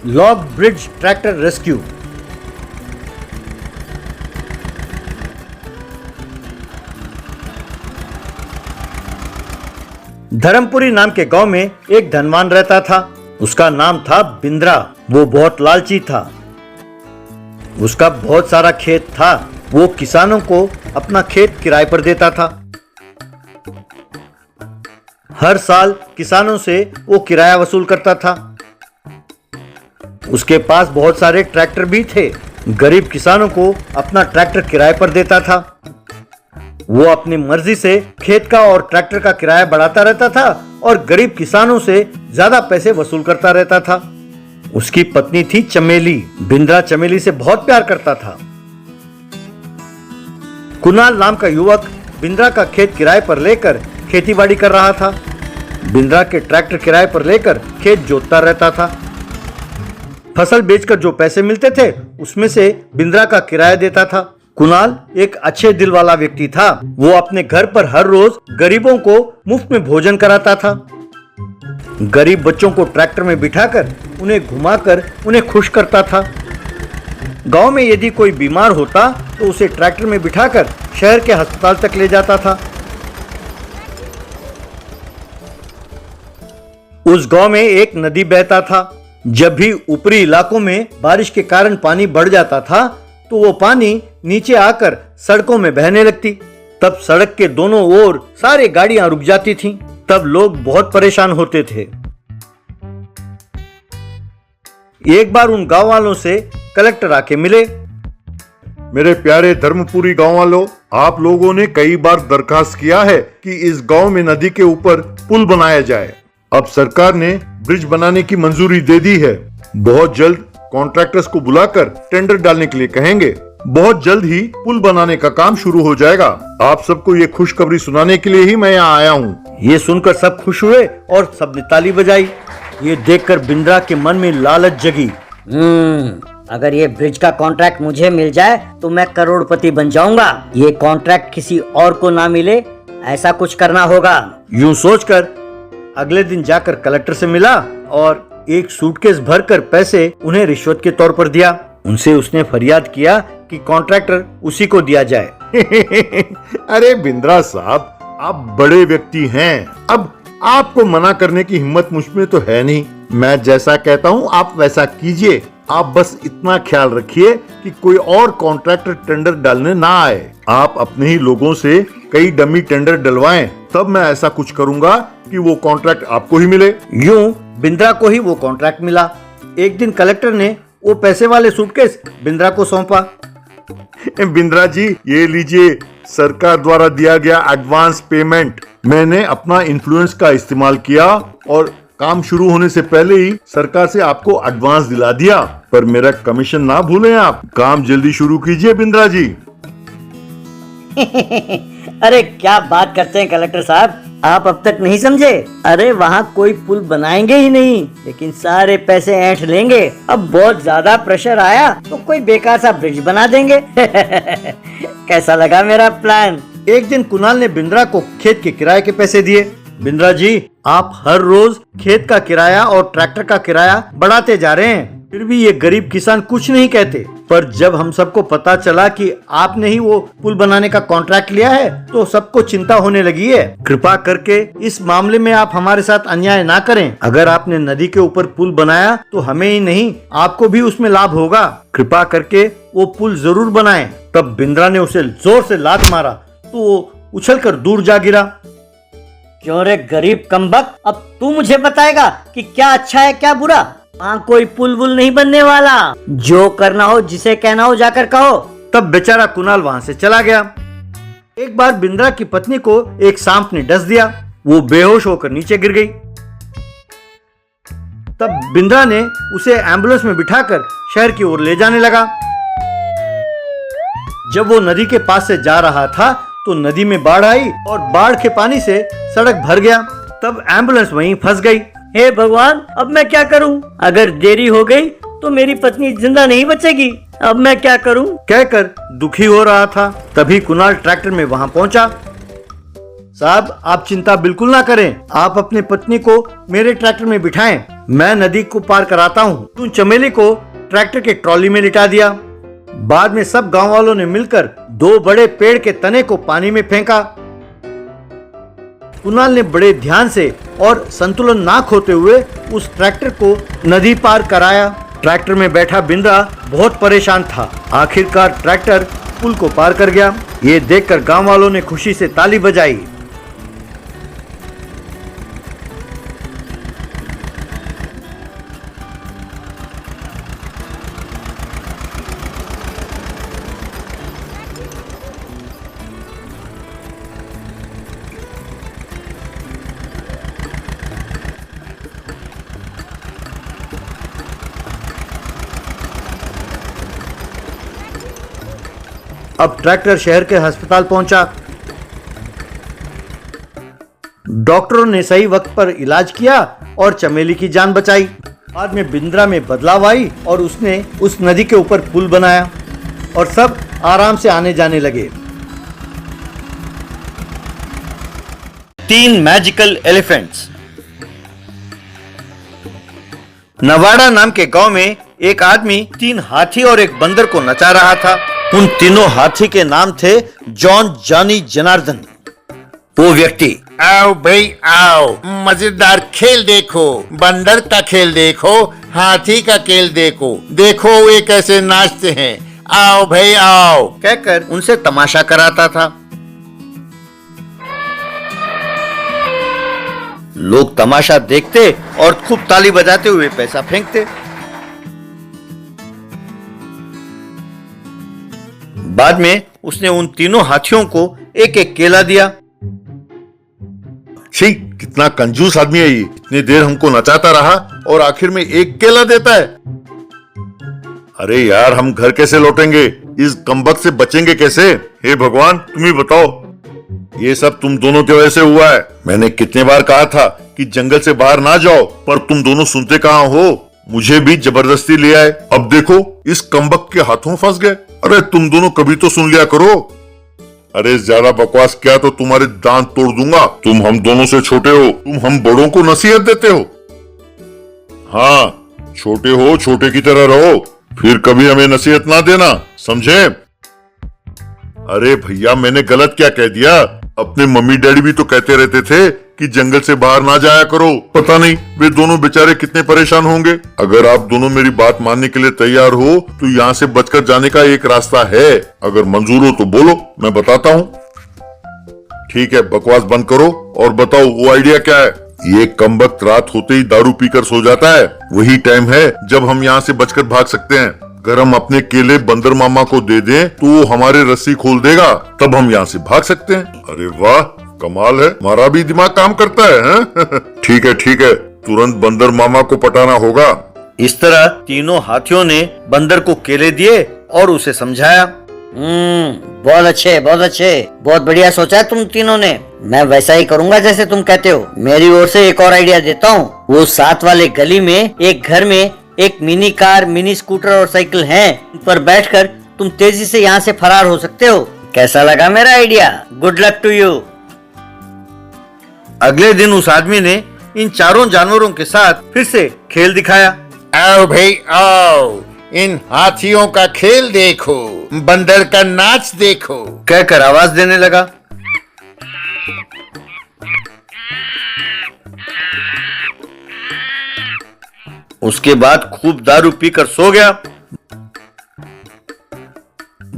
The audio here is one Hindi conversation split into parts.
Log bridge tractor rescue. Dharmapuri नाम के गांव में एक धनवान रहता था। उसका नाम था बिंद्रा। वो बहुत लालची था। उसका बहुत सारा खेत था। वो किसानों को अपना खेत किराए पर देता था। हर साल किसानों से वो किराया वसूल करता था। उसके पास बहुत सारे ट्रैक्टर भी थे। गरीब किसानों को अपना ट्रैक्टर किराए पर देता था। वो अपनी मर्जी से खेत का और ट्रैक्टर का किराया बढ़ाता रहता था और गरीब किसानों से ज्यादा पैसे वसूल करता रहता था। उसकी पत्नी थी चमेली। बिंद्रा चमेली से बहुत प्यार करता था। कुणाल नाम का युवक बिंद्रा का खेत किराए पर लेकर खेतीबाड़ी कर रहा था। बिंद्रा के ट्रैक्टर किराए पर लेकर खेत जोतता रहता था। फसल बेचकर जो पैसे मिलते थे उसमें से बिंद्रा का किराया देता था। कुणाल एक अच्छे दिल वाला व्यक्ति था। वो अपने घर पर हर रोज गरीबों को मुफ्त में भोजन कराता था। गरीब बच्चों को ट्रैक्टर में बिठाकर उन्हें घुमाकर उन्हें खुश करता था। गांव में यदि कोई बीमार होता तो उसे ट्रैक्टर में बिठाकर शहर के अस्पताल तक ले जाता था। उस गांव में एक नदी बहता था। जब भी ऊपरी इलाकों में बारिश के कारण पानी बढ़ जाता था तो वो पानी नीचे आकर सड़कों में बहने लगती। तब सड़क के दोनों ओर सारी गाड़ियां रुक जाती थीं। तब लोग बहुत परेशान होते थे। एक बार उन गांव वालों से कलेक्टर आके मिले। मेरे प्यारे धर्मपुरी गांव वालों, आप लोगों ने कई बार दरखास्त किया है कि इस गांव में नदी के ऊपर पुल बनाया जाए। अब सरकार ने ब्रिज बनाने की मंजूरी दे दी है। बहुत जल्द कॉन्ट्रैक्टर्स को बुलाकर टेंडर डालने के लिए कहेंगे। बहुत जल्द ही पुल बनाने का काम शुरू हो जाएगा। आप सबको ये खुशखबरी सुनाने के लिए ही मैं यहाँ आया हूँ। ये सुनकर सब खुश हुए और सबने ताली बजाई। ये देखकर बिंद्रा के मन में लालच जगी। अगर ये ब्रिज का कॉन्ट्रैक्ट मुझे मिल जाए तो मैं करोड़पति बन जाऊंगा। ये कॉन्ट्रैक्ट किसी और को ना मिले, ऐसा कुछ करना होगा। यूं सोचकर अगले दिन जाकर कलेक्टर से मिला और एक सूटकेस भरकर पैसे उन्हें रिश्वत के तौर पर दिया। उनसे उसने फरियाद किया कि कॉन्ट्रैक्टर उसी को दिया जाए। अरे बिंद्रा साहब, आप बड़े व्यक्ति हैं। अब आपको मना करने की हिम्मत मुझ में तो है नहीं। मैं जैसा कहता हूँ आप वैसा कीजिए। आप बस इतना ख्याल रखिए कि कोई और कॉन्ट्रैक्टर टेंडर डालने ना आए। आप अपने ही लोगों से कई डमी टेंडर डलवाएं, तब मैं ऐसा कुछ करूंगा कि वो कॉन्ट्रैक्ट आपको ही मिले। यूं बिंद्रा को ही वो कॉन्ट्रैक्ट मिला। एक दिन कलेक्टर ने वो पैसे वाले सूटकेस बिंद्रा को सौंपा। बिंद्रा जी, ये लीजिए सरकार द्वारा दिया गया एडवांस पेमेंट। मैंने अपना इन्फ्लुएंस का इस्तेमाल किया और काम शुरू होने से पहले ही सरकार से आपको एडवांस दिला दिया। पर मेरा कमीशन ना भूलें आप। काम जल्दी शुरू कीजिए बिंद्रा जी। अरे क्या बात करते हैं कलेक्टर साहब, आप अब तक नहीं समझे। अरे वहाँ कोई पुल बनाएंगे ही नहीं, लेकिन सारे पैसे ऐंठ लेंगे। अब बहुत ज्यादा प्रेशर आया तो कोई बेकार सा ब्रिज बना देंगे। कैसा लगा मेरा प्लान? एक दिन कुणाल ने बिंद्रा को खेत के किराए के पैसे दिए। बिंद्रा जी, आप हर रोज खेत का किराया और ट्रैक्टर का किराया बढ़ाते जा रहे हैं, फिर भी ये गरीब किसान कुछ नहीं कहते। पर जब हम सबको पता चला कि आपने ही वो पुल बनाने का कॉन्ट्रैक्ट लिया है तो सबको चिंता होने लगी है। कृपा करके इस मामले में आप हमारे साथ अन्याय ना करें। अगर आपने नदी के ऊपर पुल बनाया तो हमें ही नहीं, आपको भी उसमें लाभ होगा। कृपा करके वो पुल जरूर बनाएं। तब बिंद्रा ने उसे जोर से लात मारा तो वो उछलकर दूर जा गिरा। क्यों रे गरीब कमबख्त, अब तू मुझे बताएगा कि क्या अच्छा है क्या बुरा? वहाँ कोई पुल वुल नहीं बनने वाला। जो करना हो, जिसे कहना हो जाकर कहो। तब बेचारा कुणाल वहाँ से चला गया। एक बार बिंद्रा की पत्नी को एक सांप ने डस दिया। वो बेहोश होकर नीचे गिर गई। तब बिंद्रा ने उसे एम्बुलेंस में बिठाकर शहर की ओर ले जाने लगा। जब वो नदी के पास से जा रहा था तो नदी में बाढ़ आई और बाढ़ के पानी से सड़क भर गया। तब एम्बुलेंस वहीं फंस गई। हे भगवान, अब मैं क्या करूं? अगर देरी हो गई तो मेरी पत्नी जिंदा नहीं बचेगी। अब मैं क्या करूं? कहकर दुखी हो रहा था। तभी कुणाल ट्रैक्टर में वहां पहुंचा। साहब आप चिंता बिल्कुल ना करें, आप अपनी पत्नी को मेरे ट्रैक्टर में बिठाएं, मैं नदी को पार कराता हूँ। तू चमेली को ट्रैक्टर के ट्रॉली में लिटा दिया। बाद में सब गांव वालों ने मिलकर 2 बड़े पेड़ के तने को पानी में फेंका। कुणाल ने बड़े ध्यान से और संतुलन ना खोते हुए उस ट्रैक्टर को नदी पार कराया। ट्रैक्टर में बैठा बिंद्रा बहुत परेशान था। आखिरकार ट्रैक्टर पुल को पार कर गया। ये देखकर गांव वालों ने खुशी से ताली बजाई। अब ट्रैक्टर शहर के अस्पताल पहुंचा। डॉक्टरों ने सही वक्त पर इलाज किया और चमेली की जान बचाई। बाद में बिंद्रा में बदलाव आई और उसने उस नदी के ऊपर पुल बनाया और सब आराम से आने जाने लगे। 3 मैजिकल एलिफेंट्स। नवाड़ा नाम के गांव में एक आदमी 3 हाथी और एक बंदर को नचा रहा था। उन तीनों हाथी के नाम थे जॉन, जॉनी, जनार्दन। वो व्यक्ति, आओ भाई आओ, मजेदार खेल देखो, बंदर का खेल देखो, हाथी का खेल देखो, देखो वे कैसे नाचते हैं, आओ भाई आओ कहकर उनसे तमाशा कराता था। लोग तमाशा देखते और खूब ताली बजाते हुए पैसा फेंकते। बाद में उसने उन तीनों हाथियों को एक एक केला दिया। छी, कितना कंजूस आदमी है ये। इतनी देर हमको नचाता रहा और आखिर में एक केला देता है। अरे यार, हम घर कैसे लौटेंगे? इस कमबख्त से बचेंगे कैसे? हे भगवान, तुम ही बताओ। ये सब तुम दोनों की वजह से हुआ है। मैंने कितने बार कहा था कि जंगल से बाहर ना जाओ, पर तुम दोनों सुनते कहाँ हो। मुझे भी जबरदस्ती ले आए। अब देखो इस कमबख्त के हाथों फंस गए। अरे तुम दोनों कभी तो सुन लिया करो। अरे ज्यादा बकवास किया तो तुम्हारे दांत तोड़ दूंगा। तुम हम दोनों से छोटे हो, तुम हम बड़ों को नसीहत देते हो। हाँ, छोटे हो, छोटे की तरह रहो, फिर कभी हमें नसीहत ना देना, समझे? अरे भैया, मैंने गलत क्या कह दिया? अपने मम्मी डैडी भी तो कहते रहते थे कि जंगल से बाहर ना जाया करो। पता नहीं वे दोनों बेचारे कितने परेशान होंगे। अगर आप दोनों मेरी बात मानने के लिए तैयार हो तो यहाँ से बचकर जाने का एक रास्ता है। अगर मंजूर हो तो बोलो, मैं बताता हूँ। ठीक है, बकवास बंद करो और बताओ वो आइडिया क्या है? ये कमबख्त रात होते ही दारू पीकर सो जाता है। वही टाइम है जब हम यहाँ से बचकर भाग सकते हैं। अगर हम अपने केले बंदर मामा को दे दें तो वो हमारे रस्सी खोल देगा, तब हम यहाँ से भाग सकते हैं। अरे वाह, कमाल है, हमारा भी दिमाग काम करता है। ठीक है ठीक है, तुरंत बंदर मामा को पटाना होगा। इस तरह तीनों हाथियों ने बंदर को केले दिए और उसे समझाया। बहुत अच्छे, बहुत अच्छे, बहुत बढ़िया सोचा है तुम तीनों ने। मैं वैसा ही करूंगा जैसे तुम कहते हो। मेरी ओर से एक और आइडिया देता हूँ। वो साथ वाले गली में एक घर में एक मिनी कार, मिनी स्कूटर और साइकिल है। उन पर बैठकर तुम तेजी से यहाँ से फरार हो सकते हो। कैसा लगा मेरा idea? Good luck to you. अगले दिन उस आदमी ने इन चारों जानवरों के साथ फिर से खेल दिखाया। आओ भाई आओ, इन हाथियों का खेल देखो, बंदर का नाच देखो कहकर आवाज देने लगा। उसके बाद खूब दारू पीकर सो गया।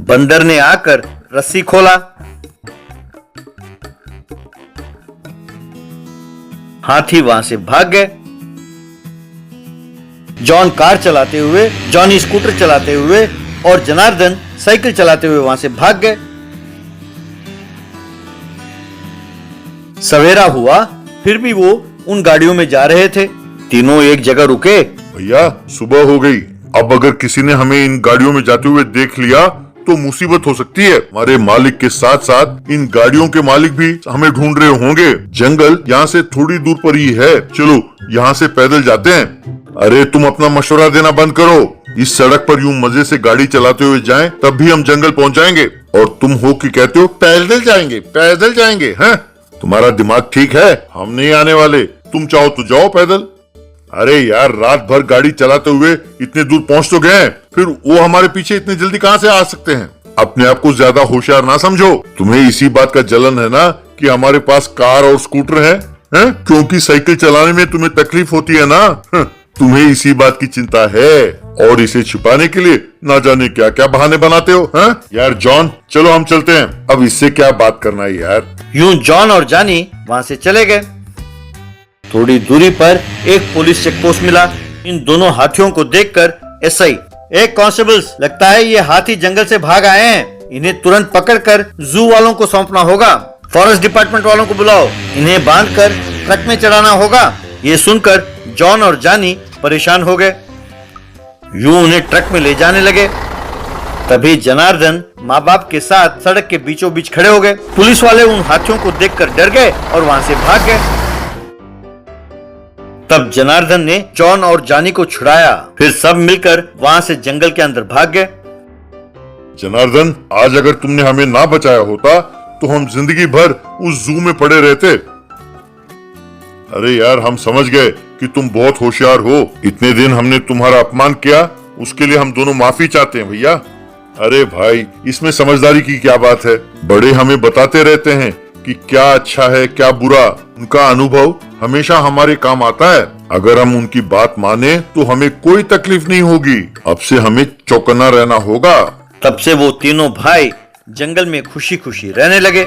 बंदर ने आकर रस्सी खोला। हाथी वहां से भाग गए। जॉन कार चलाते हुए, जॉनी स्कूटर चलाते हुए और जनार्दन साइकिल चलाते हुए वहां से भाग गए। सवेरा हुआ, फिर भी वो उन गाड़ियों में जा रहे थे। तीनों एक जगह रुके। भैया, सुबह हो गई। अब अगर किसी ने हमें इन गाड़ियों में जाते हुए देख लिया तो मुसीबत हो सकती है। हमारे मालिक के साथ साथ इन गाड़ियों के मालिक भी हमें ढूंढ रहे होंगे। जंगल यहाँ से थोड़ी दूर पर ही है, चलो यहाँ से पैदल जाते हैं। अरे तुम अपना मशवरा देना बंद करो। इस सड़क पर यूं मजे से गाड़ी चलाते हुए जाएं, तब भी हम जंगल पहुंच जाएंगे। और तुम हो कि कहते हो पैदल जाएंगे, पैदल जाएंगे, हैं? तुम्हारा दिमाग ठीक है? हम नहीं आने वाले, तुम चाहो तो जाओ पैदल। अरे यार, रात भर गाड़ी चलाते हुए इतने दूर पहुंच तो गए, फिर वो हमारे पीछे इतनी जल्दी कहाँ से आ सकते हैं? अपने आप को ज्यादा होशियार ना समझो। तुम्हें इसी बात का जलन है ना कि हमारे पास कार और स्कूटर है? क्योंकि साइकिल चलाने में तुम्हें तकलीफ होती है ना। तुम्हें इसी बात की चिंता है और इसे छुपाने के लिए ना जाने क्या क्या बहाने बनाते हो। यार जॉन, चलो हम चलते हैं, अब इससे क्या बात करना है यार। यूं जॉन और जानी वहां से चले गए। थोड़ी दूरी पर एक पुलिस चेक पोस्ट मिला। इन दोनों हाथियों को देखकर एसआई, एक कांस्टेबल्स, लगता है ये हाथी जंगल से भाग आए हैं, इन्हें तुरंत पकड़कर जू वालों को सौंपना होगा। फॉरेस्ट डिपार्टमेंट वालों को बुलाओ, इन्हें बांधकर ट्रक में चढ़ाना होगा। ये सुनकर जॉन और जानी परेशान हो गए। यूं उन्हें ट्रक में ले जाने लगे। तभी जनार्दन माँ बाप के साथ सड़क के बीचों बीच खड़े हो गए। पुलिस वाले उन हाथियों को देखकर डर गए और वहां से भाग गए। तब जनार्दन ने जॉन और जानी को छुड़ाया। फिर सब मिलकर वहां से जंगल के अंदर भाग गए। जनार्दन, आज अगर तुमने हमें ना बचाया होता तो हम जिंदगी भर उस जू में पड़े रहते। अरे यार, हम समझ गए कि तुम बहुत होशियार हो। इतने दिन हमने तुम्हारा अपमान किया, उसके लिए हम दोनों माफी चाहते हैं भैया। अरे भाई, इसमें समझदारी की क्या बात है? बड़े हमें बताते रहते हैं कि क्या अच्छा है क्या बुरा। उनका अनुभव हमेशा हमारे काम आता है। अगर हम उनकी बात माने तो हमें कोई तकलीफ नहीं होगी। अब से हमें चौकन्ना रहना होगा। तब से वो तीनों भाई जंगल में खुशी खुशी रहने लगे।